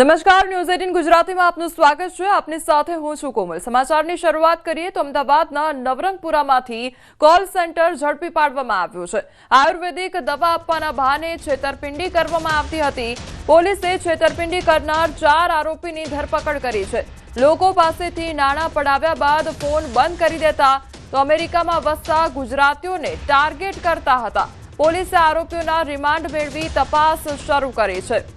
નમસ્કાર, ન્યૂઝ 18 ગુજરાતીમાં આપનું સ્વાગત છે। આપની સાથે હું છું કોમલ। સમાચારની શરૂઆત કરીએ તો અમદાવાદના નવરંગપુરામાંથી કોલ સેન્ટર ઝડપી પાડવામાં આવ્યું છે। આયુર્વેદિક દવા આપવાના બહાને છેતરપિંડી કરવામાં આવતી હતી। પોલીસે છેતરપિંડી કરનાર 4 આરોપીની ધરપકડ કરી છે। લોકો પાસેથી નાણાં પડાવ્યા બાદ ફોન બંધ કરી દેતા તો અમેરિકામાં વસતા ગુજરાતીઓને ટાર્ગેટ કરતા હતા। પોલીસે આરોપીઓના રિમાન્ડ મેળવી તપાસ શરૂ કરી છે।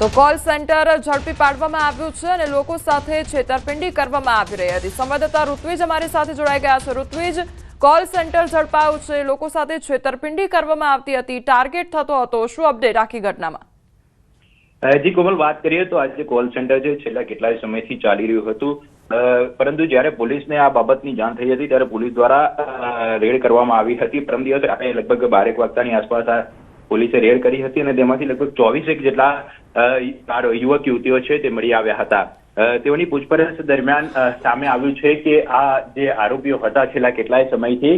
તો કોલ સેન્ટર ઝડપી પાડવામાં આવ્યું છે અને લોકો સાથે છેતરપિંડી કરવામાં આવી રહી હતી। સંવાદદાતા ઋત્વિજ અમારી સાથે જોડાઈ ગયા છે। ઋત્વિજ, કોલ સેન્ટર ઝડપાયું છે, લોકો સાથે છેતરપિંડી કરવામાં આવતી હતી, ટાર્ગેટ થતો હતો, શું અપડેટ આખી ઘટનામાં? જી કોમલ, વાત કરીએ તો આજે કોલ સેન્ટર છે છેલ્લા કેટલાય સમયથી ચાલી રહ્યું હતું, પરંતુ જ્યારે પોલીસને આ બાબતની જાણ થઈ હતી ત્યારે પોલીસ દ્વારા રેડ કરવામાં આવી હતી। પરમ દિવસે રાત્રે લગભગ 12 વાગ્યાની આસપાસ પોલીસે રેડ કરી હતી અને તેમાંથી લગભગ 24 જેટલા યુવક યુવતીઓ છે તે મળી આવ્યા હતા। તેઓની પૂછપરછ દરમિયાન સામે આવ્યું છે કે આ જે આરોપીઓ હતા છેલ્લા કેટલાય સમયથી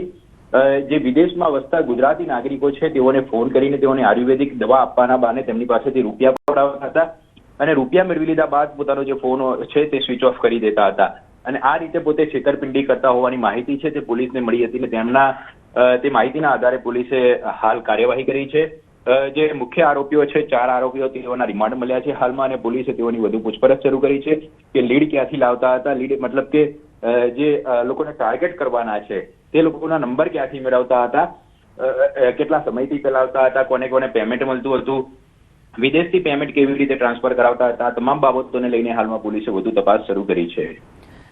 જે વિદેશમાં વસતા ગુજરાતી નાગરિકો છે તેઓને ફોન કરીને તેઓને આયુર્વેદિક દવા આપવાના બહાને તેમની પાસેથી રૂપિયા પડાવતા હતા અને રૂપિયા મેળવી લીધા બાદ પોતાનો જે ફોન છે તે સ્વિચ ઓફ કરી દેતા હતા અને આ રીતે પોતે છેતરપિંડી કરતા હોવાની માહિતી છે તે પોલીસને મળી હતી અને તે માહિતીના આધારે પોલીસે હાલ કાર્યવાહી કરી છે। જે મુખ્ય આરોપીઓ છે 4 આરોપીઓ તેઓના રિમાન્ડ મળ્યા છે હાલમાં અને પોલીસે તેઓની વધુ પૂછપરછ શરૂ કરી છે કે લીડ ક્યાંથી લાવતા હતા, લીડ મતલબ કે જે લોકોને ટાર્ગેટ કરવાના છે તે લોકોના નંબર ક્યાંથી મેળવતા હતા, કેટલા સમયથી ચલાવતા હતા, કોને કોને પેમેન્ટ મળતું હતું, વિદેશથી પેમેન્ટ કેવી રીતે ટ્રાન્સફર કરાવતા હતા, તમામ બાબતોને લઈને હાલમાં પોલીસે વધુ તપાસ શરૂ કરી છે।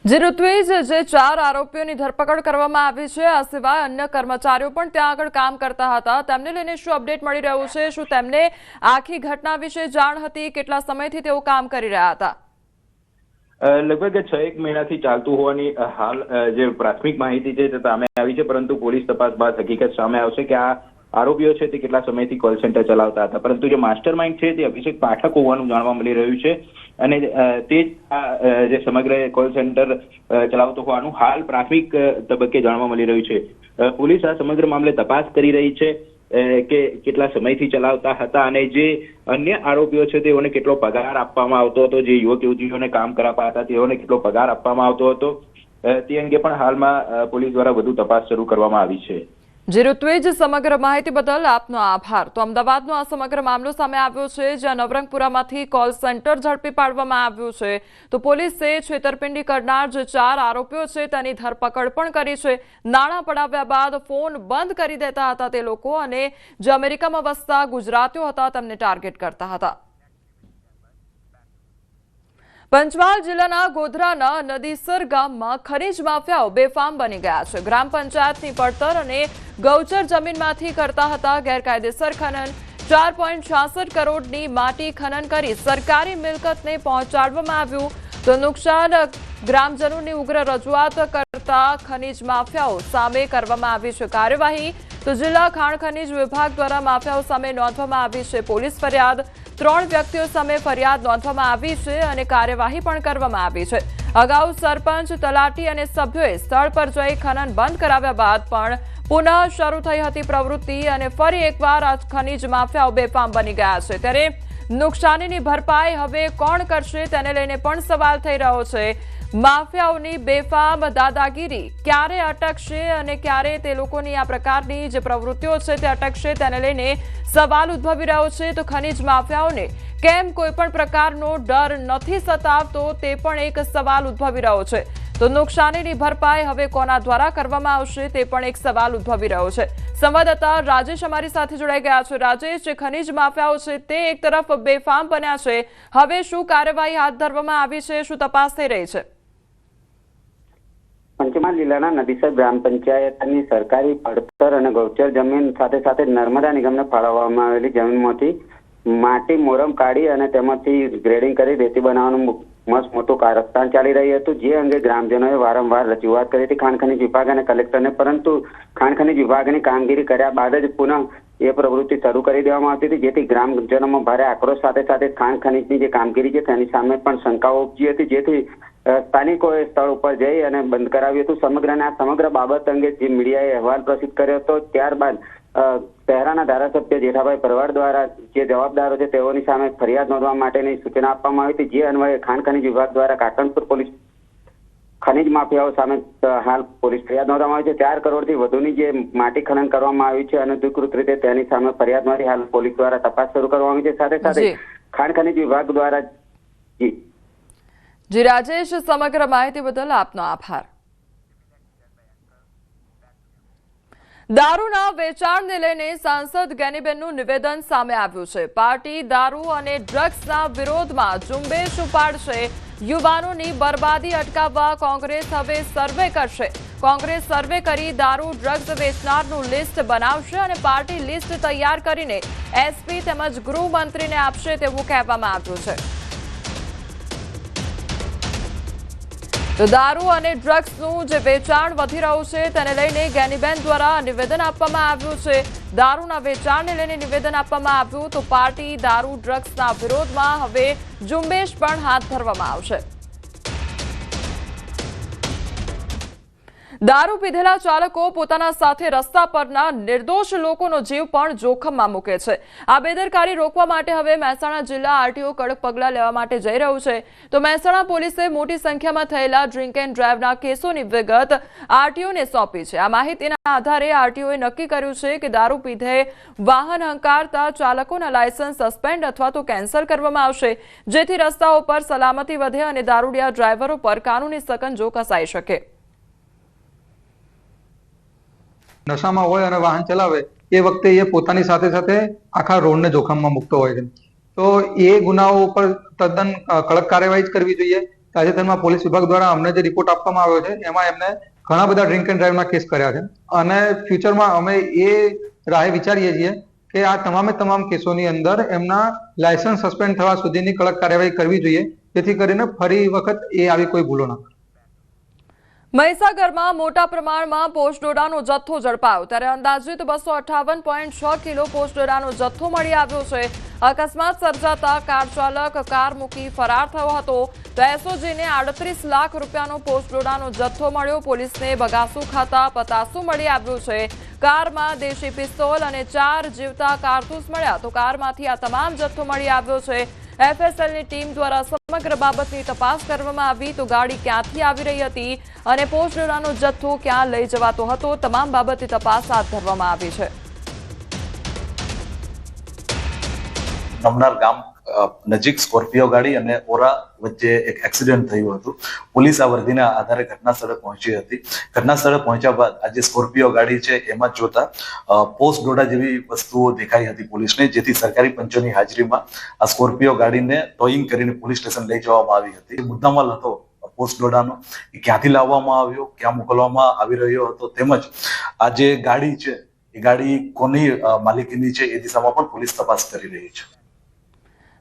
જી ઋત્વિજ, જે 4 આરોપીઓની ધરપકડ કરવામાં આવી છે, આ સિવાય અન્ય કર્મચારીઓ પણ ત્યાં આગળ કામ કરતા હતા, તેમને લઈને શું અપડેટ મળી રહ્યું છે? શું તેમને આખી ઘટના વિશે જાણ હતી? કેટલા સમયથી તેઓ કામ કરી રહ્યા હતા? લગભગ 6 મહિનાથી ચાલતું હોવાની હાલ જે પ્રાથમિક માહિતી છે તે સામે આવી છે, પરંતુ પોલીસ તપાસ બાદ હકીકત સામે આવશે કે આ આરોપીઓ છે તે કેટલા સમયથી કોલ સેન્ટર ચલાવતા હતા, પરંતુ જે માસ્ટર માઇન્ડ છે તે અભિષેક પાઠક હોવાનું જાણવા મળી રહ્યું છે અને તે જે સમગ્ર કોલ સેન્ટર ચલાવતો હોવાનું હાલ પ્રાથમિક તબક્કે જાણવા મળી રહ્યું છે। પોલીસ આ સમગ્ર મામલે તપાસ કરી રહી છે કે કેટલા સમયથી ચલાવતા હતા અને જે અન્ય આરોપીઓ છે તેઓને કેટલો પગાર આપવામાં આવતો હતો, જે યુવક યુવતીઓને કામ કરાવતા હતા તેઓને કેટલો પગાર આપવામાં આવતો હતો, તે અંગે પણ હાલમાં પોલીસ દ્વારા વધુ તપાસ શરૂ કરવામાં આવી છે। જી ઋત્વિજ, સમગ્ર માહિતી બદલ આપનો આભાર। તો અમદાવાદનો આ સમગ્ર મામલો સામે આવ્યો છે, જ્યાં નવરંગપુરામાંથી કોલ સેન્ટર ઝડપી પાડવામાં આવ્યું છે। તો પોલીસે છેતરપિંડી કરનાર જે 4 આરોપીઓ છે તેની ધરપકડ પણ કરી છે। નાણાં પડાવ્યા બાદ ફોન બંધ કરી દેતા હતા તે લોકો અને જે અમેરિકામાં વસતા ગુજરાતીઓ હતા તેમને ટાર્ગેટ કરતા હતા। પંચમહાલ જિલ્લાના ગોધરાના નદીસર ગામમાં ખનીજ માફિયાઓ બેફામ બની ગયા છે। ગ્રામ પંચાયતની પડતર અને ગૌચર જમીનમાંથી કરતા હતા ગેરકાયદેસર ખનન। 4.66 કરોડની માટી ખનન કરી સરકારી મિલકતને પહોંચાડવામાં આવ્યું તો નુકસાન ગ્રામજનોની ઉગ્ર રજૂઆત કરતા ખનીજ માફિયાઓ સામે કરવામાં આવી છે કાર્યવાહી। તો જિલ્લા ખાણ ખનીજ વિભાગ દ્વારા માફિયાઓ સામે નોંધવામાં આવી છે પોલીસ ફરિયાદ। 3 વ્યક્તિઓ સામે ફરિયાદ નોંધવામાં આવી છે અને કાર્યવાહી પણ કરવામાં આવી છે। અગાઉ સરપંચ, તલાટી અને સભ્યોએ સ્થળ પર જઈ ખનન બંધ કરાવ્યા બાદ પણ પુનઃ શરૂ થઈ હતી પ્રવૃત્તિ અને ફરી એકવાર આ ખનીજ માફિયાઓ બેફામ બની ગયા છે। ત્યારે નુકસાનીની ભરપાઈ હવે કોણ કરશે તેને લઈને પણ સવાલ થઈ રહ્યો છે। માફિયાઓની બેફામ દાદાગીરી ક્યારે અટકશે અને ક્યારે તે લોકોની આ પ્રકારની જે પ્રવૃત્તિઓ છે તે અટકશે તેને લઈને સવાલ ઉદ્ભવી રહ્યો છે। તો ખનીજ માફિયાઓને કેમ કોઈ પણ પ્રકારનો ડર નથી સતાવતો તે પણ એક સવાલ ઉદ્ભવી રહ્યો છે। તો નુકસાનીની ભરપાઈ હવે કોના દ્વારા કરવામાં આવશે તે પણ એક સવાલ ઉદ્ભવી રહ્યો છે। સંવાદદાતા રાજેશ અમારી સાથે જોડાઈ ગયા છે। રાજેશ, જે ખનીજ માફિયાઓ છે તે એક તરફ બેફામ બન્યા છે, હવે શું કાર્યવાહી હાથ ધરવામાં આવી છે, શું તપાસ થઈ રહી છે? પંચમહાલ જિલ્લાના નદીસર ગ્રામ પંચાયતની સરકારી પડતર અને ગૌચર જમીન સાથે સાથે નર્મદા નિગમને ફાળવવામાં આવેલી જમીનમાંથી માટી મોરમ કાઢી અને તેમાંથી ગ્રેડિંગ કરી રેતી બનાવવાનું મસ્ત મોટું કારસ્તાન ચાલી રહ્યું હતું, જે અંગે ગ્રામજનોએ વારંવાર રજૂઆત કરી હતી ખાણ ખનીજ વિભાગ અને કલેક્ટરને, પરંતુ ખાણ ખનીજ વિભાગની કામગીરી કર્યા બાદ જ પુનઃ એ પ્રવૃત્તિ શરૂ કરી દેવામાં આવતી હતી, જેથી ગ્રામજનોમાં ભારે આક્રોશ સાથે સાથે ખાણ ખનીજની જે કામગીરી છે તેની સામે પણ શંકાઓ ઉપજી હતી, જેથી સ્થાનિકોએ સ્થળ ઉપર જઈ અને બંધ કરાવ્યું હતું સમગ્ર બાબત અંગે જે મીડિયાએ અહેવાલ પ્રસિદ્ધ કર્યો હતો। ત્યારબાદ શહેરાના ધારાસભ્ય જેઠાભાઈ ભરવાડ દ્વારા જે જવાબદારો છે તેઓની સામે ફરિયાદ નોંધવા માટેની સૂચના આપવામાં આવી હતી, જે અન્વયે ખાણ ખનીજ વિભાગ દ્વારા કાકણપુર પોલીસ ખનીજ માફિયાઓ સામે હાલ પોલીસ ફરિયાદ નોંધવામાં આવી છે। 4 કરોડથી વધુની જે માટી ખનન કરવામાં આવ્યું છે અનધિકૃત રીતે, તેની સામે ફરિયાદ નોંધી હાલ પોલીસ દ્વારા તપાસ શરૂ કરવામાં આવી છે। સાથે સાથે ખાણ ખનીજ વિભાગ દ્વારા જી રાજેશ, સમગ્ર માહિતી બદલ આપનો આભાર। દારૂના વેચાણને લઈને સાંસદ ગેનીબેનનું નિવેદન સામે આવ્યું છે। પાર્ટી દારૂ અને ડ્રગ્સના વિરોધમાં ઝુંબેશ ઉપાડશે। યુવાનોની બરબાદી અટકાવવા કોંગ્રેસ હવે સર્વે કરશે। કોંગ્રેસ સર્વે કરી દારૂ ડ્રગ્સ વેચનારનું લિસ્ટ બનાવશે અને પાર્ટી લિસ્ટ તૈયાર કરીને એસપી તેમજ ગૃહમંત્રીને આપશે તેવું કહેવામાં આવ્યું છે। તો દારૂ અને ડ્રગ્સનું જે વેચાણ વધી રહ્યું છે તેને લઈને ગેનીબેન દ્વારા નિવેદન આપવામાં આવ્યું છે। દારૂના વેચાણને લઈને નિવેદન આપવામાં આવ્યું તો પાર્ટી દારૂ ડ્રગ્સના વિરોધમાં હવે ઝુંબેશ પણ હાથ ધરવામાં આવશે। દારૂ પીધેલા ચાલકો પોતાના સાથે રસ્તા પરના નિર્દોષ લોકોનો જીવ પણ જોખમમાં મૂકે છે। આ બેદરકારી રોકવા માટે હવે મહેસાણા જિલ્લા આરટીઓ કડક પગલાં લેવા માટે જઈ રહ્યું છે। તો મહેસાણા પોલીસે મોટી સંખ્યામાં થયેલા ડ્રિંક એન્ડ ડ્રાઈવના કેસોની વિગત આરટીઓને સોંપી છે। આ માહિતીના આધારે આરટીઓએ નક્કી કર્યું છે કે દારૂ પીધે વાહન હંકારતા ચાલકોના લાયસન્સ સસ્પેન્ડ અથવા તો કેન્સલ કરવામાં આવશે, જેથી રસ્તાઓ પર સલામતી વધે અને દારૂડિયા ડ્રાઈવરો પર કાનૂની સકંજો કસાઈ શકે। નશામાં હોય અને વાહન ચલાવે એ વખતે એ પોતાની સાથે સાથે આખા રોડને જોખમમાં મૂકતો હોય છે, તો એ ગુનાઓ ઉપર તદ્દન કડક કાર્યવાહી જ કરવી જોઈએ। તાજેતરમાં પોલીસ વિભાગ દ્વારા અમને જે રિપોર્ટ આપવામાં આવ્યો છે એમાં એમને ઘણા બધા ડ્રિંક એન્ડ ડ્રાઈવના કેસ કર્યા છે અને ફ્યુચરમાં અમે એ રાહે વિચારીએ છીએ કે આ તમામ કેસોની અંદર એમના લાયસન્સ સસ્પેન્ડ થવા સુધીની કડક કાર્યવાહી કરવી જોઈએ, જેથી કરીને ફરી વખત એ આવી કોઈ ભૂલો ના કરે। મહીસાગરમાં મોટા પ્રમાણમાં પોસ્ટડોડાનો જથ્થો ઝડપાયો, ત્યારે અંદાજિત 258.6 કિલો પોસ્ટડોડાનો જથ્થો મળી આવ્યો છે। અકસ્માત સર્જાતા કાર ચાલક કાર મૂકી ફરાર થયો હતો, તો એસઓજીને 38 લાખ રૂપિયાનો પોસ્ટડોડાનો જથ્થો મળ્યો। પોલીસને બગાસુ ખાતા પતાસું મળી આવ્યું છે। કારમાં દેશી પિસ્તોલ અને 4 જીવતા કારતૂસ મળ્યા, તો કારમાંથી આ તમામ જથ્થો મળી આવ્યો છે। એફએસએલની ટીમ દ્વારા સમગ્ર બાબતની તપાસ કરવામાં આવી, તો ગાડી ક્યાંથી આવી રહી હતી અને પોસ્ટડોડાનો જથ્થો ક્યાં લઈ જવાતો હતો, તમામ બાબતની તપાસ હાથ ધરવામાં આવી છે। નમનાર ગામ નજીક સ્કોર્પિયો ગાડી અને ઓરા વચ્ચે એક એક્સિડન્ટ થયું હતું। પોલીસ આ વર્દીના આધારે ઘટના સ્થળે પહોંચી હતી। ઘટના સ્થળે પહોંચ્યા બાદ આ જે સ્કોર્પિયો ગાડી છે એમાં જોતા પોસ્ટ ડોડા જેવી વસ્તુઓ દેખાઈ હતી પોલીસને, જેથી સરકારી પંચોની હાજરીમાં આ સ્કોર્પિયો ગાડીને ટોઈંગ કરીને પોલીસ સ્ટેશન લઈ જવામાં આવી હતી। મુદ્દામાલ હતો પોસ્ટ ડોડાનો એ ક્યાંથી લાવવામાં આવ્યો, ક્યાં મોકલવામાં આવી રહ્યો હતો, તેમજ આ જે ગાડી છે એ ગાડી કોની માલિકીની છે એ દિશામાં પણ પોલીસ તપાસ કરી રહી છે।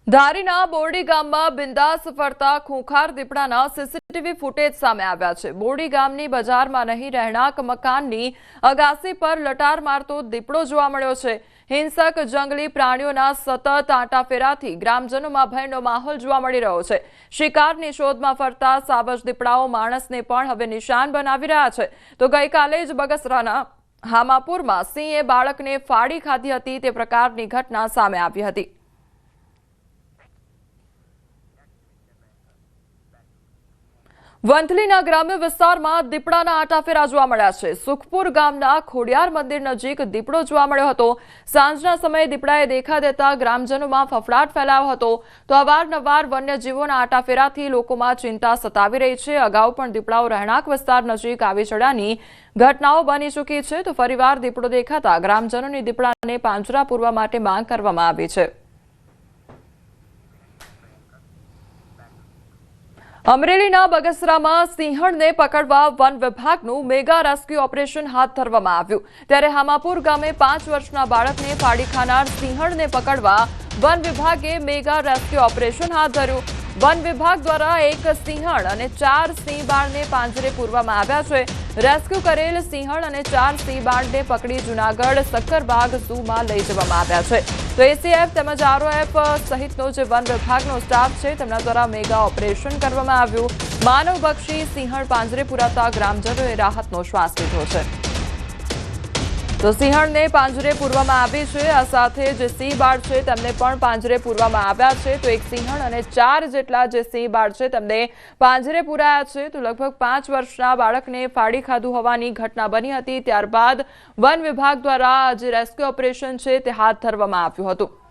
ધારીના બોરડી ગામમાં બિંદાસ ફરતા ખૂંખાર દીપડાના સીસીટીવી ફૂટેજ સામે આવ્યા છે। બોરડી ગામની બજારમાં નહીં રહેણાંક મકાનની અગાસી પર લટાર મારતો દીપડો જોવા મળ્યો છે। હિંસક જંગલી પ્રાણીઓના સતત આંટાફેરાથી ગ્રામજનોમાં ભયનો માહોલ જોવા મળી રહ્યો છે। શિકારની શોધમાં ફરતા સાવજ દીપડાઓ માણસને પણ હવે નિશાન બનાવી રહ્યા છે। તો ગઈકાલે જ બગસરાના હામાપુરમાં સિંહે બાળકને ફાડી ખાધી હતી, તે પ્રકારની ઘટના સામે આવી હતી। વંથલીના ગ્રામ્ય વિસ્તારમાં દીપડાના આંટાફેરા જોવા મળ્યા છે। સુખપુર ગામના ખોડિયાર મંદિર નજીક દીપડો જોવા મળ્યો હતો। સાંજના સમયે દીપડાએ દેખા દેતા ગ્રામજનોમાં ફફડાટ ફેલાયો હતો। તો અવારનવાર વન્યજીવોના આંટાફેરાથી લોકોમાં ચિંતા સતાવી રહી છે। અગાઉ પણ દીપડાઓ રહેણાંક વિસ્તાર નજીક આવી ચડ્યાની ઘટનાઓ બની ચૂકી છે। તો ફરીવાર દીપડો દેખાતા ગ્રામજનોની દીપડાને પાંજરા પૂરવા માટે માંગ કરવામાં આવી છે। અમરેલીના બગસરામાં સિંહણને પકડવા વન વિભાગનું મેગા રેસ્ક્યુ ઓપરેશન હાથ ધરવામાં આવ્યું, ત્યારે હામાપુર ગામે 5 વર્ષના બાળકને ફાડી ખાનાર સિંહણને પકડવા વન વિભાગે મેગા રેસ્ક્યુ ઓપરેશન હાથ ધર્યું। વન વિભાગ દ્વારા એક સિંહણ અને 4 સિંહ બાળને પાંજરે પૂરવામાં આવ્યા છે। રેસ્ક્યુ કરેલ સિંહણ અને 4 સિંહ બાળને પકડી જૂનાગઢ સક્કરબાગ ઝૂમાં લઈ જવામાં આવ્યા છે। તો એસીએફ તેમજ આરઓએફ સહિતનો જે વન વિભાગનો સ્ટાફ છે તેમના દ્વારા મેગા ઓપરેશન કરવામાં આવ્યું। માનવભક્ષી સિંહણ પાંજરે પુરાતા ગ્રામજનોએ રાહતનો શ્વાસ લીધો છે। તો સિંહણને પાંજરે પૂરવામાં આવી છે। આ સાથે જે સિંહ બાળ છે તેમને પણ પાંજરે પૂરવામાં આવ્યા છે। તો એક સિંહણ અને 4 જેટલા જે સિંહ બાળ છે તેમને પાંજરે પૂરાયા છે। તો લગભગ 5 વર્ષના બાળકને ફાડી ખાધું હોવાની ઘટના બની હતી। ત્યારબાદ વન વિભાગ દ્વારા જે રેસ્ક્યુ ઓપરેશન છે તે હાથ ધરવામાં આવ્યું હતું।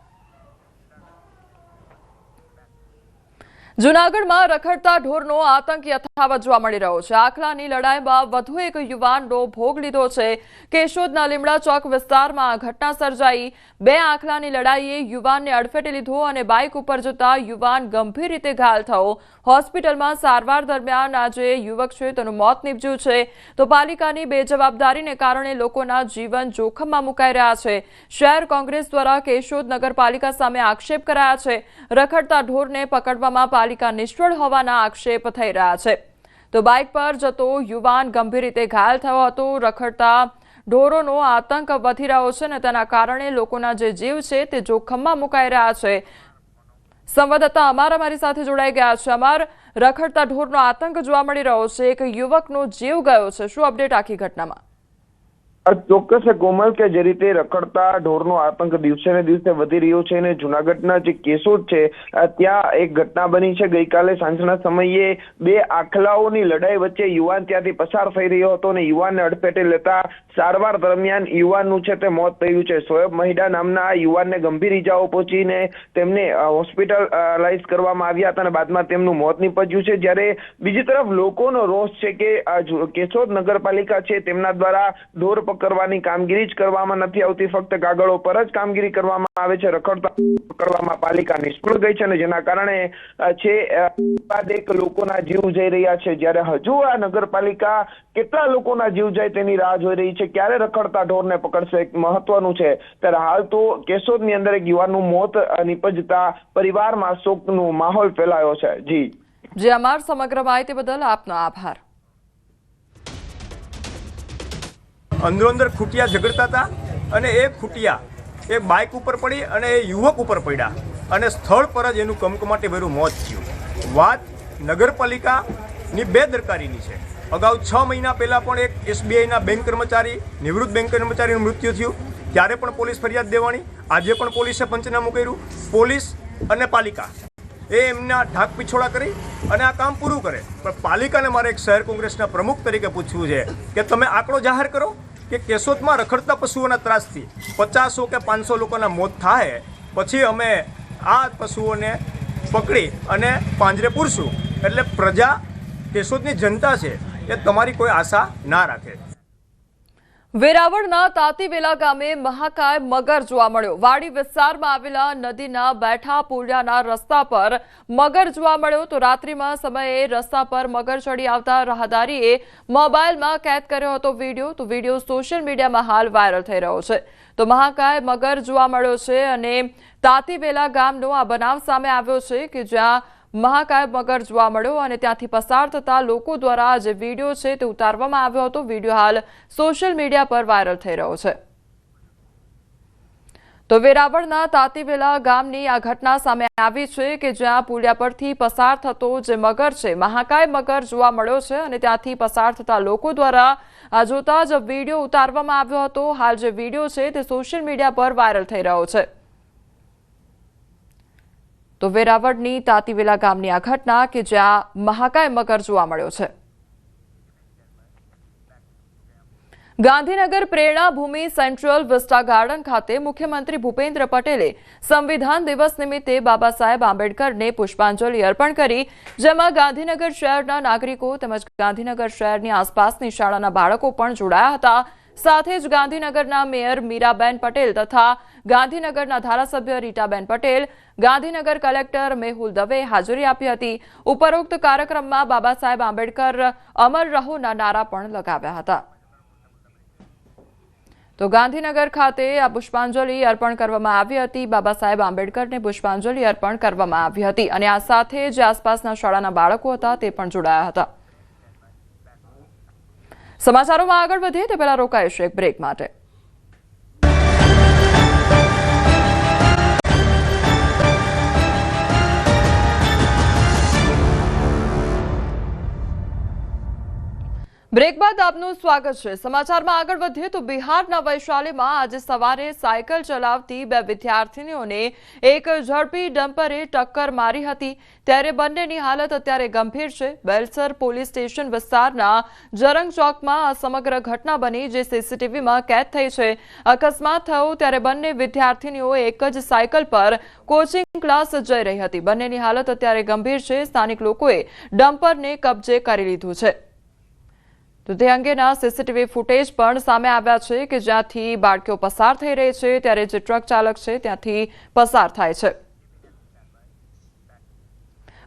જૂનાગઢમાં રખડતા ઢોરનો આતંક યથાવત જોવા મળી રહ્યો છે। આખલાની લડાઈમાં વધુ એક યુવાનનો ભોગ લીધો છે। કેશોદના લીમડા ચોક વિસ્તારમાં આ ઘટના સર્જાઈ। 2 આખલાની લડાઈએ યુવાનને અડફેટે લીધો અને બાઇક ઉપર જતા યુવાન ગંભીર રીતે ઘાયલ થયો। હોસ્પિટલમાં સારવાર દરમિયાન આ જે યુવક છે તેનું મોત નીપજ્યું છે। તો પાલિકાની બેજવાબદારીને કારણે લોકોના જીવન જોખમમાં મુકાઈ રહ્યા છે। શહેર કોંગ્રેસ દ્વારા કેશોદ નગરપાલિકા સામે આક્ષેપ કરાયા છે। રખડતા ઢોરને પકડવામાં પાલિકા નિષ્ફળ હોવાના આક્ષેપ થઈ રહ્યા છે। તો બાઇક પર જતો યુવાન ગંભીર રીતે ઘાયલ થયો હતો। રખડતા ઢોરોનો આતંક વધી રહ્યો છે અને તેના કારણે લોકોના જે જીવ છે તે જોખમમાં મુકાઈ રહ્યા છે। સંવાદદાતા અમારી સાથે જોડાઈ ગયા છે। રખડતા ઢોરનો આતંક જોવા મળી રહ્યો છે। એક યુવકનો જીવ ગયો છે, શું અપડેટ આખી ઘટનામાં? ચોક્કસ કોમલ કે જે રીતે રખડતા ઢોરનો આતંક દિવસે ને દિવસે વધી રહ્યો છે અને જૂનાગઢના જે કેશોદ છે ત્યાં એક ઘટના બની છે। ગઈકાલે સાંજના સમયે 2 આખલાઓની લડાઈ વચ્ચે યુવાન ત્યાંથી પસાર થઈ રહ્યો હતો અને યુવાનને અડફેટે લેતા સારવાર દરમિયાન યુવાનનું છે તે મોત થયું છે। શોએબ મહિડા નામના યુવાનને ગંભીર ઈજાઓ પહોંચીને તેમને હોસ્પિટલાઇઝ કરવામાં આવ્યા હતા અને બાદમાં તેમનું મોત નીપજ્યું છે। જ્યારે બીજી તરફ લોકોનો રોષ છે કે કેશોદ નગરપાલિકા છે તેમના દ્વારા ઢોર કરવાની કામગીરી જ કરવામાં નથી આવતી, ફક્ત કાગળો પર જ કામગીરી કરવામાં આવે છે। રખડતા પકડવામાં પાલિકા નિષ્ફળ ગઈ છે અને જેના કારણે છે બાદ એક લોકોના જીવ જઈ રહ્યા છે। જ્યારે હજુ આ નગરપાલિકા કેટલા લોકોના જીવ જાય તેની રાહ જોઈ રહી છે, ક્યારે રખડતા ઢોરને પકડશે એક મહત્વનું છે। ત્યારે હાલ તો કેશોદની અંદર એક યુવાનનું મોત નીપજતા પરિવારમાં શોકનો માહોલ ફેલાયો છે। જી અમાર સમગ્ર માહિતી બદલ આપનો આભાર। અંદર ખૂટિયા ઝઘડતા હતા અને એ ખૂટિયા એ બાઇક ઉપર પડી અને એ યુવક ઉપર પડ્યા અને સ્થળ પર જ એનું કમકમાટીભર્યું મોત થયું। વાત નગરપાલિકાની બેદરકારીની છે। અગાઉ 6 મહિના પહેલાં પણ એક SBIના બેંક કર્મચારી, નિવૃત્ત બેંક કર્મચારીનું મૃત્યુ થયું, ત્યારે પણ પોલીસ ફરિયાદ દેવાની। આજે પણ પોલીસે પંચનામું કર્યું। પોલીસ અને પાલિકા એ એમના ઢાક પીછોડા કરી અને આ કામ પૂરું કરે, પણ પાલિકાને મારે એક શહેર કોંગ્રેસના પ્રમુખ તરીકે પૂછવું છે કે તમે આંકડો જાહેર કરો કે કેશોદમાં રખડતા પશુઓના ત્રાસથી 50 કે 500 લોકોના મોત થાય, પછી અમે આ પશુઓને પકડી અને પાંજરે પૂરશું। એટલે પ્રજા, કેશોદની જનતા છે એ તમારી કોઈ આશા ના રાખે। વેરાવળના તાતીવેલા ગામે મહાકાય મગર જોવા મળ્યો। વાડી વિસ્તારમાં આવેલા નદીના બેઠા પુલિયાના રસ્તા પર મગર જોવા મળ્યો। તો રાત્રિમાં સમયે રસ્તા પર મગર ચડી આવતા રાહદારીએ મોબાઈલમાં કેદ કર્યો હતો વિડીયો। તો વિડીયો સોશિયલ મીડિયામાં હાલ વાયરલ થઈ રહ્યો છે। તો મહાકાય મગર જોવા મળ્યો છે અને તાતીવેલા ગામનો આ બનાવ સામે આવ્યો છે કે જ્યાં મહાકાય મગર જોવા મળ્યો અને ત્યાંથી પસાર થતા લોકો દ્વારા જે વિડીયો છે તે ઉતારવામાં આવ્યો હતો। વિડીયો હાલ સોશિયલ મીડિયા પર વાયરલ થઈ રહ્યો છે। તો વેરાવળના તાતીવેલા ગામની આ ઘટના સામે આવી છે કે જ્યાં પુલિયા પરથી પસાર થતો જે મગર છે, મહાકાય મગર જોવા મળ્યો છે અને ત્યાંથી પસાર થતા લોકો દ્વારા આ જોતા જ વિડીયો ઉતારવામાં આવ્યો હતો। હાલ જે વિડીયો છે તે સોશિયલ મીડિયા પર વાયરલ થઈ રહ્યો છે। તો વેરાવળની તાતીવેલા ગામની આ ઘટના કે જ્યાં મહાકાય મગર જોવા મળ્યો છે। ગાંધીનગર પ્રેરણા ભૂમિ સેન્ટ્રલ વિસ્ટા ગાર્ડન ખાતે મુખ્યમંત્રી ભૂપેન્દ્ર પટેલે સંવિધાન દિવસ નિમિત્તે બાબા સાહેબ આંબેડકરને પુષ્પાંજલિ અર્પણ કરી, જેમાં ગાંધીનગર શહેરના નાગરિકો તેમજ ગાંધીનગર શહેરની આસપાસની શાળાના બાળકો પણ જોડાયા હતા। સાથે જ ગાંધીનગરના મેયર મીરાબેન પટેલ તથા ગાંધીનગરના ધારાસભ્ય રીટાબેન પટેલ, ગાંધીનગર કલેક્ટર મેહુલ દવે હાજરી આપી હતી। ઉપરોક્ત કાર્યક્રમમાં બાબા સાહેબ આંબેડકર અમર રહોના નારા પણ લગાવ્યા હતા। તો ગાંધીનગર ખાતે આ પુષ્પાંજલિ અર્પણ કરવામાં આવી હતી। બાબા સાહેબ આંબેડકરને પુષ્પાંજલિ અર્પણ કરવામાં આવી હતી અને આ સાથે જ આસપાસના શાળાના બાળકો હતા તે પણ જોડાયા હતા। સમાચારોમાં આગળ વધીએ તે પહેલા રોકાઈશું એક બ્રેક માટે। બ્રેક બાદ આપનું સ્વાગત છે। સમાચારમાં આગળ વધીએ તો બિહારના વૈશાલીમાં આજે સવારે સાયકલ ચલાવતી બે વિદ્યાર્થીનીઓને એક ઝડપી ડમ્પરે ટક્કર મારી હતી, ત્યારે બંનેની હાલત અત્યારે ગંભીર છે। બેલસર પોલીસ સ્ટેશન વિસ્તારના જરંગ ચોકમાં આ સમગ્ર ઘટના બની, જે સીસીટીવીમાં કેદ થઈ છે। અકસ્માત થયો ત્યારે બંને વિદ્યાર્થીનીઓ એક જ સાયકલ પર કોચિંગ ક્લાસ જઈ રહી હતી। બંનેની હાલત અત્યારે ગંભીર છે। સ્થાનિક લોકોએ ડમ્પરને કબજે કરી લીધું છે। તો તે અંગેના સીસીટીવી ફૂટેજ પણ સામે આવ્યા છે કે જ્યાંથી બાળકીઓ પસાર થઈ રહી છે, ત્યારે જે ટ્રક ચાલક છે ત્યાંથી પસાર થાય છે।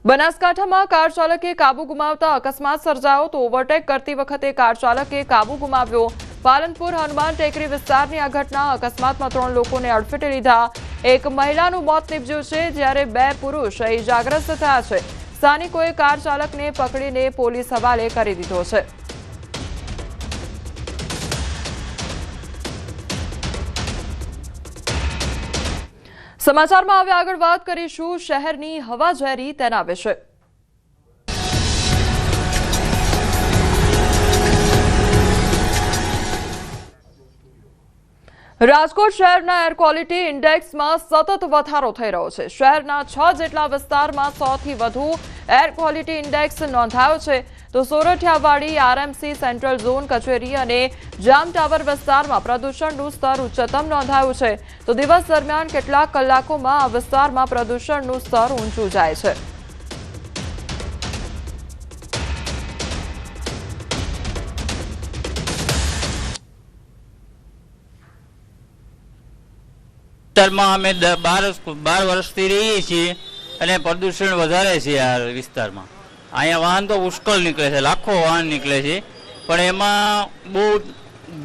બનાસકાંઠામાં કાર ચાલકે કાબુ ગુમાવતા અકસ્માત સર્જાયો, તો ઓવરટેક કરતી વખતે કાર ચાલકે કાબુ ગુમાવ્યો। પાલનપુર હનુમાન ટેકરી વિસ્તારની આ ઘટના અકસ્માતમાં 3 લોકોને અડફેટે લીધા। એક મહિલાનું મોત નીપજ્યું છે, જ્યારે 2 પુરુષ ઇજાગ્રસ્ત થયા છે। સ્થાનિકોએ કાર ચાલકને પકડીને પોલીસ હવાલે કરી દીધો છે। સમાચારમાં હવે આગળ વાત કરીશું શહેરની હવા ઝેરી તેના વિશે। રાજકોટ શહેરના એર ક્વોલિટી ઇન્ડેક્સમાં સતત વધારો થઈ રહ્યો છે। શહેરના 6 જેટલા વિસ્તારમાં 100થી વધુ એર ક્વોલિટી ઇન્ડેક્સ નોંધાયો છે, તો સોરઠિયાવાડી, આરએમસી, સેન્ટ્રલ ઝોન કચેરી અને જામ ટાવર વિસ્તારમાં પ્રદૂષણનું સ્તર ઉચ્ચતમ નોંધાયું છે। તો દિવસ દરમિયાન કેટલાક કલાકોમાં આ વિસ્તારમાં પ્રદૂષણનું સ્તર ઊંચું જાય છે। વિસ્તારમાં અમે 12 વર્ષથી રહીએ છીએ અને પ્રદૂષણ વધારે છે આ વિસ્તારમાં। અહીંયા વાહન તો પુષ્કળ નીકળે છે, લાખો વાહન નીકળે છે, પણ એમાં બહુ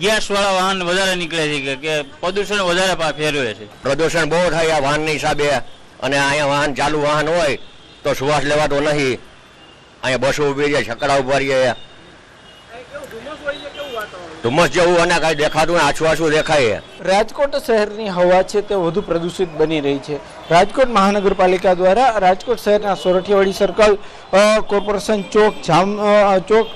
ગેસવાળા વાહન વધારે નીકળે છે કે પ્રદૂષણ વધારે ફેરવે છે। પ્રદૂષણ બહુ થાય આ વાહનની હિસાબે, અને અહીંયા વાહન ચાલુ વાહન હોય તો શ્વાસ લેવાતો નથી। અહીંયા બસો ઉભી રહે, છકડા ઉભા રહીએ, ધુમ્મસ જેવું અને કાંઈ દેખાતું આછું આછું દેખાય। રાજકોટ શહેરની હવા છે તે વધુ પ્રદૂષિત બની રહી છે। રાજકોટ મહાનગરપાલિકા દ્વારા રાજકોટ શહેરના સોરઠિયાવાડી સર્કલ, કોર્પોરેશન ચોક, જામ ચોક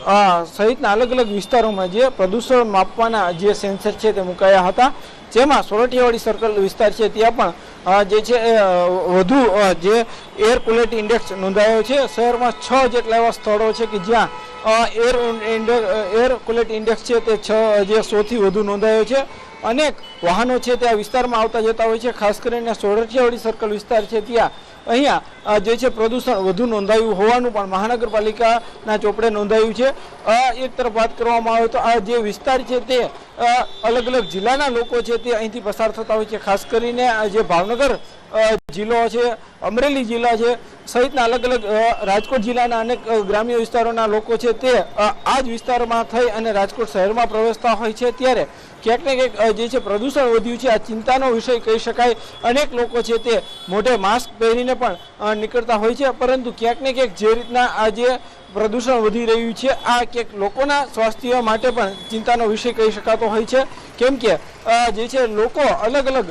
સહિતના અલગ અલગ વિસ્તારોમાં જે પ્રદૂષણ માપવાના જે સેન્સર છે તે મુકાયા હતા, જેમાં સોરઠિયાવાડી સર્કલ વિસ્તાર છે ત્યાં પણ જે છે વધુ જે એર ક્વોલિટી ઇન્ડેક્સ નોંધાયો છે। શહેરમાં 6 જેટલા એવા સ્થળો છે કે જ્યાં એર ક્વોલિટી ઇન્ડેક્સ છે તે 100થી વધુ નોંધાયો છે। અનેક વાહનો છે તે આ વિસ્તારમાં આવતા જતા હોય છે। ખાસ કરીને સોરઠિયાવાડી સર્કલ વિસ્તાર છે ત્યાં અહીંયા જે છે પ્રદૂષણ વધુ નોંધાયું હોવાનું પણ મહાનગરપાલિકાના ચોપડે નોંધાયું છે। એક તરફ વાત કરવામાં આવે તો આ જે વિસ્તાર છે તે અલગ અલગ જિલ્લાના લોકો છે તે અહીંથી પસાર થતા હોય છે। ખાસ કરીને જે ભાવનગર જિલ્લો છે, અમરેલી જિલ્લા છે સહિતના અલગ અલગ રાજકોટ જિલ્લાના અનેક ગ્રામ્ય વિસ્તારોના લોકો છે તે આ જ વિસ્તારમાં થઈ અને રાજકોટ શહેરમાં પ્રવેશતા હોય છે, ત્યારે ક્યાંક ને ક્યાંક જે છે પ્રદૂષણ વધ્યું છે, આ ચિંતાનો વિષય કહી શકાય। અનેક લોકો છે તે મોઢે માસ્ક પહેરીને પણ નીકળતા હોય છે, પરંતુ ક્યાંક ને ક્યાંક જે રીતના આ જે પ્રદૂષણ વધી રહ્યું છે આ ક્યાંક લોકોના સ્વાસ્થ્ય માટે પણ ચિંતાનો વિષય કહી શકાતો હોય છે। કેમ કે જે છે લોકો અલગ અલગ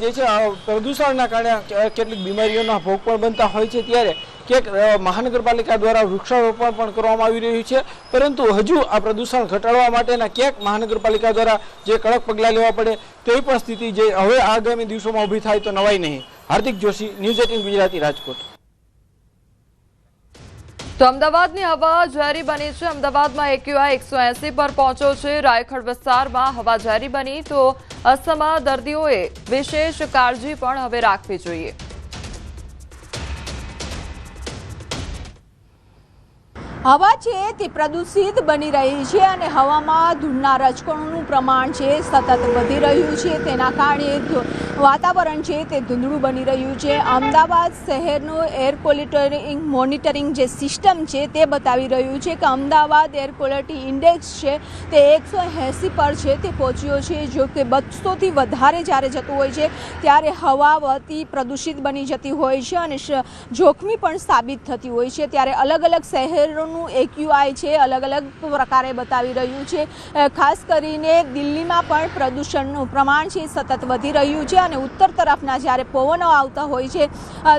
જે છે પ્રદૂષણના કારણે કેટલીક બીમારીઓના ભોગ પણ બનતા હોય છે, ત્યારે ક્યાંક મહાનગરપાલિકા દ્વારા વૃક્ષારોપણ પણ કરવામાં આવી રહ્યું છે, પરંતુ હજુ આ પ્રદૂષણ ઘટાડવા માટેના ક્યાંક મહાનગરપાલિકા દ્વારા જે કડક પગલાં લેવા પડે તેવી પણ સ્થિતિ જે હવે આગામી દિવસોમાં ઊભી થાય તો નવાઈ નહીં। હાર્દિક જોશી, ન્યૂઝ 18 ગુજરાતી, રાજકોટ। તો અમદાવાદની હવા ઝેરી બની છે। અમદાવાદમાં AQI 180 પર પહોંચ્યો છે। રાયખડ વિસ્તારમાં હવા ઝેરી બની, તો અસ્થમા દર્દીઓએ વિશેષ કાળજી પણ હવે રાખવી જોઈએ। હવા છે તે પ્રદૂષિત બની રહી છે અને હવામાં ધૂળના રજકણોનું પ્રમાણ છે સતત વધી રહ્યું છે, તેના કારણે વાતાવરણ છે તે ધૂંધળું બની રહ્યું છે। અમદાવાદ શહેરનું એર ક્વોલિટી મોનિટરિંગ જે સિસ્ટમ છે તે બતાવી રહ્યું છે કે અમદાવાદ એર ક્વોલિટી ઇન્ડેક્સ છે તે 180 પર છે તે પહોંચ્યો છે। જો કે 200થી વધારે જ્યારે જતું હોય છે ત્યારે હવા અતિ પ્રદૂષિત બની જતી હોય છે અને જોખમી પણ સાબિત થતી હોય છે। ત્યારે અલગ અલગ શહેરોનું AQI છે અલગ અલગ પ્રકારે બતાવી રહ્યું છે। ખાસ કરીને દિલ્હીમાં પણ પ્રદૂષણનું પ્રમાણ છે સતત વધી રહ્યું છે અને ઉત્તર તરફના જ્યારે પવનો આવતા હોય છે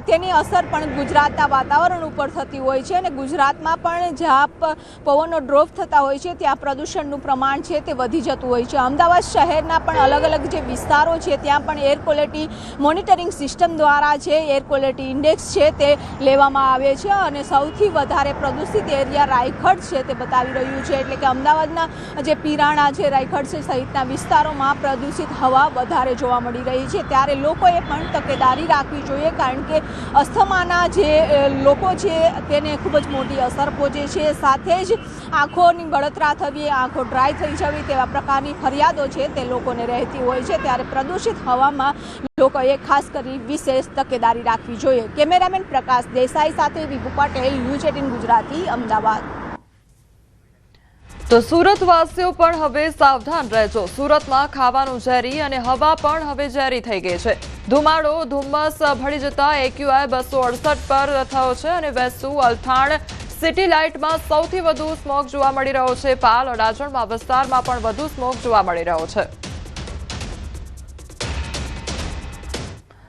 તેની અસર પણ ગુજરાતના વાતાવરણ ઉપર થતી હોય છે અને ગુજરાતમાં પણ જ્યાં પવનો ડ્રોપ થતા હોય છે ત્યાં પ્રદૂષણનું પ્રમાણ છે તે વધી જતું હોય છે. અમદાવાદ શહેરના પણ અલગ અલગ જે વિસ્તારો છે ત્યાં પણ એર ક્વોલિટી મોનિટરિંગ સિસ્ટમ દ્વારા જે એર ક્વોલિટી ઇન્ડેક્સ છે તે લેવામાં આવે છે અને સૌથી વધારે પ્રદૂષિત એરિયા રાયગઢ છે તે બતાવી રહ્યું છે. એટલે કે અમદાવાદના જે પીરાણા છે, રાયગઢ છે સહિતના વિસ્તારોમાં પ્રદૂષિત હવા વધારે જોવા મળી રહી છે. ત્યારે લોકોએ પણ તકેદારી રાખવી જોઈએ, કારણ કે અસ્થમાના જે લોકો છે તેને ખૂબ જ મોટી અસર પહોંચે છે. સાથે જ આંખોની બળતરા થવી, આંખો ડ્રાય થઈ જવી તેવા પ્રકારની ફરિયાદો છે તે લોકોને રહેતી હોય છે. ત્યારે પ્રદૂષિત હવામાં લોકોએ ખાસ કરી વિશેષ તકેદારી રાખવી જોઈએ. કેમેરામેન પ્રકાશ દેસાઈ સાથે વિભુ પટેલ, ન્યૂઝ 18 ગુજરાતી, અમદાવાદ. તો સુરતવાસીઓ પણ હવે સાવધાન રહેજો. સુરતમાં ખાવાનું ઝેરી અને હવા પણ હવે ઝેરી થઈ ગઈ છે. ધુમાડો, ધુમ્મસ ભળી જતા AQI 268 પર થયો છે અને વેસુ, અલથાણ, સિટી લાઇટમાં સૌથી વધુ સ્મોક જોવા મળી રહ્યો છે. પાલ, અડાજણમાં વિસ્તારમાં પણ વધુ સ્મોક જોવા મળી રહ્યો છે.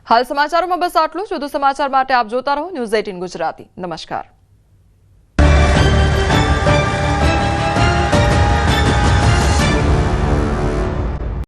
હાલ સમાચારોમાં બસ આટલું જ. વધુ સમાચાર માટે આપ જોતા રહો ન્યૂઝ 18 ગુજરાતી. નમસ્કાર.